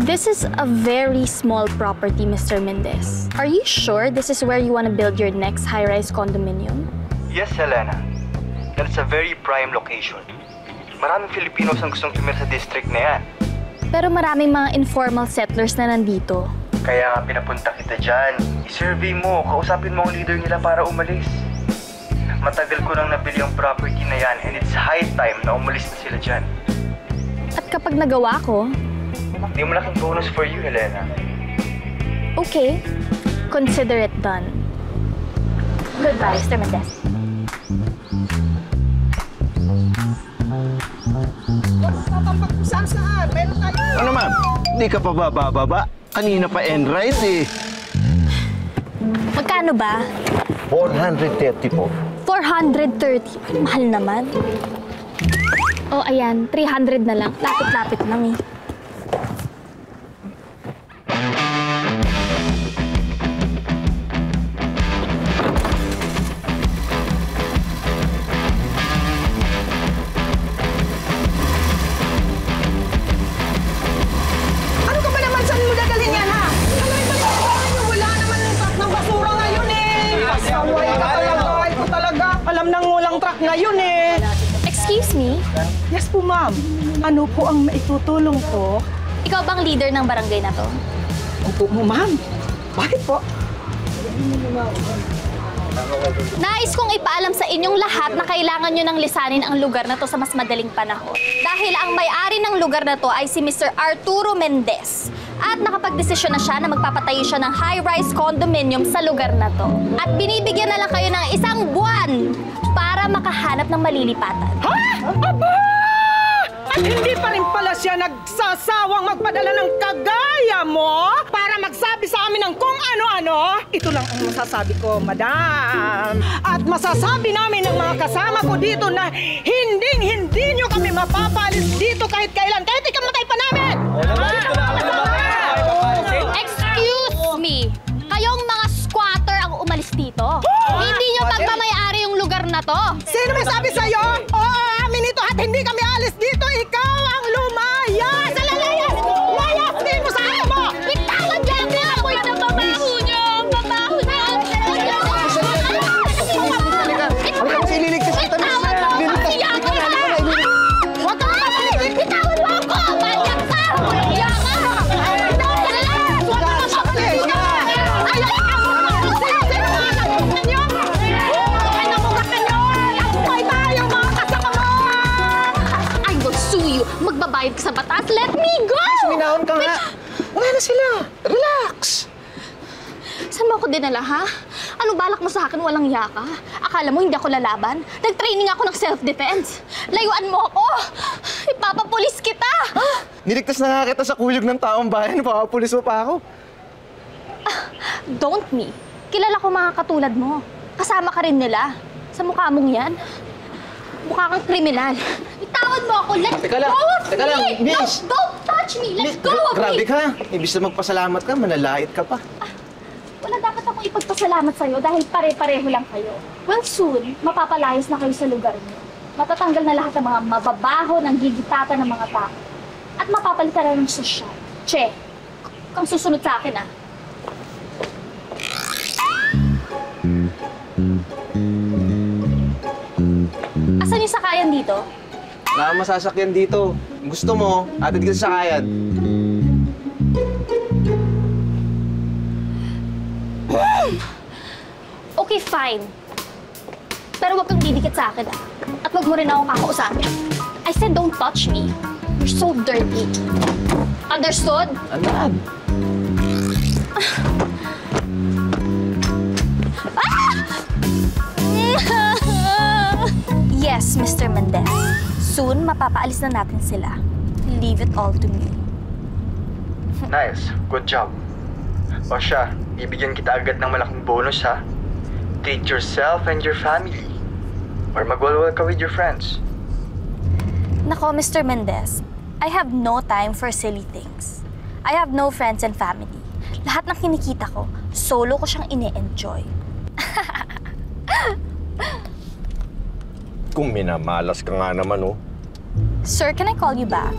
This is a very small property, Mr. Mendez. Are you sure this is where you want to build your next high-rise condominium? Yes, Helena. That's a very prime location. Maraming Filipinos ang gustong tumira sa district na yan. Pero maraming mga informal settlers na nandito. Kaya nga pinapunta kita dyan. I-survey mo, kausapin mo ang leader nila para umalis. Matagal ko nang nabili yung property na yan and it's high time na umalis na sila dyan. At kapag nagawa ko, Di mo laking bonus for you, Helena. okay, consider it done. Goodbye, Mr. Mendez. Tatambak mo saan? Meron tayo. Ano ma'am? Di ka pa bababa? Kanina pa end-rise eh. Magkano ba? 430 po. 430. Mahal naman. Oh, ayan. 300 na lang. Lapit-lapit lang eh. Ano ka ba naman? Saan mo dadalhin yan, ha? Wala naman yung truck ng basura ngayon, eh. Pasaway ka talaga. Ito talaga. Alam nang walang truck ngayon, eh. Excuse me? Yes po, ma'am. Ano po ang maitutulong ko? Ikaw bang leader ng barangay na to? Opo mo, ma'am. Bakit po? Nais kong ipaalam sa inyong lahat na kailangan nyo nang lisanin ang lugar na to sa mas madaling panahon. Dahil ang may-ari ng lugar na to ay si Mr. Arturo Mendez. At nakapagdesisyon na siya na magpapatayo siya ng high-rise condominium sa lugar na to. At binibigyan na lang kayo ng 1 buwan para makahanap ng malilipatan. Ha? Aba! At hindi pa rin pala siya nagsasawang magpadala ng kagaya mo para magsabi sa amin ng kung ano-ano. Ito lang ang masasabi ko, madam. At masasabi namin ng mga kasama ko dito na hindi nyo kami mapapalis dito kahit kailan. Kahit ikamatay pa namin! Excuse me! Kayong mga squatter ang umalis dito. Hindi nyo pagmamayari yung lugar na to. Sino may sabi sa'yo? Oo, amin ito at hindi kami alis dito. Ikaw ang lumayas! Layas! Layas! Hindi mo sa akin mo! Bitawan niyo ang apoy ng babaho niyo! Babaho niyo! Ililigtas kita na. Bitawan mo ako! Huwag ka mapalit! Bitawan mo ako! Manyak ka! Manyak ka! Huwag ka mapalit! I will sue you! Magbabayad ka sa batas! Let me go! Minahon ka nga. Wala na sila. Relax. Saan mo ako dinala, ha? Ano balak mo sa akin walang yaka? Akala mo hindi ako lalaban? Nag-training ako ng self-defense. Layuan mo ako! Ipapapulis kita! Niligtas na nga kita sa kuyog ng taong bayan. Papapulis mo pa ako. Don't me. Kilala ko mga katulad mo. Kasama ka rin nila. Sa mukha mong yan. Mukha kang kriminal. Itawan mo ako! Let Teka lang, go of teka lang, me! No, miss. don't touch me! Let go of Grabe me! ka. Ibig na magpasalamat ka, manalait ka pa. Wala dapat akong ipagpasalamat sa'yo dahil pare-pareho lang kayo. Well, soon, mapapalayas na kayo sa lugar niyo. Matatanggal na lahat ng mga mababaho ng gigitata ng mga tao. At mapapalitan na ng sosyal. Che, kung susunod sa akin, ah. Asan yung sakayan dito? Wala kang masasakyan dito. Gusto mo, atid ka sa sakayan. Okay, fine. Pero huwag kang didikit sa akin, ah. At huwag mo rin ako kakausapin. I said don't touch me. You're so dirty. Understood? Anad. Yes, Mr. Mendez. Soon, mapapaalis na natin sila. Leave it all to me. Nice. Good job. O siya, bibigyan kita agad ng malaking bonus, ha? Treat yourself and your family. Or magwalwal ka with your friends. Nako, Mr. Mendez. I have no time for silly things. I have no friends and family. Lahat ng kinikita ko, solo ko siyang ine-enjoy. Kung minamalas ka nga naman, oh. Sir, can I call you back?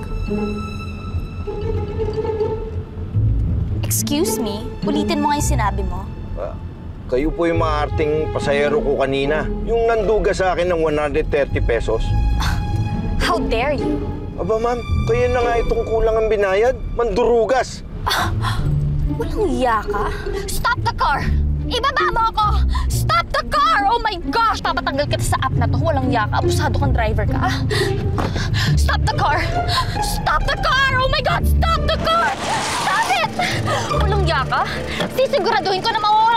Excuse me, ulitin mo nga yung sinabi mo. Kayo po yung maarting pasahero ko kanina. Yung nanduga sa akin ng 130 pesos. How dare you? Aba ma'am, kayo na nga itong kulang ang binayad. Mandurugas. Walang iya ka? Stop the car! Ibaba mo ako! Stop the car! Oh my gosh! Papatanggal kita sa app na to. Walang iya ka. Abusado kang driver ka. Stop the car! Stop the car! Oh my God! Stop the car! Stop it! Walang iya ka? Sisiguraduhin ko na mawawala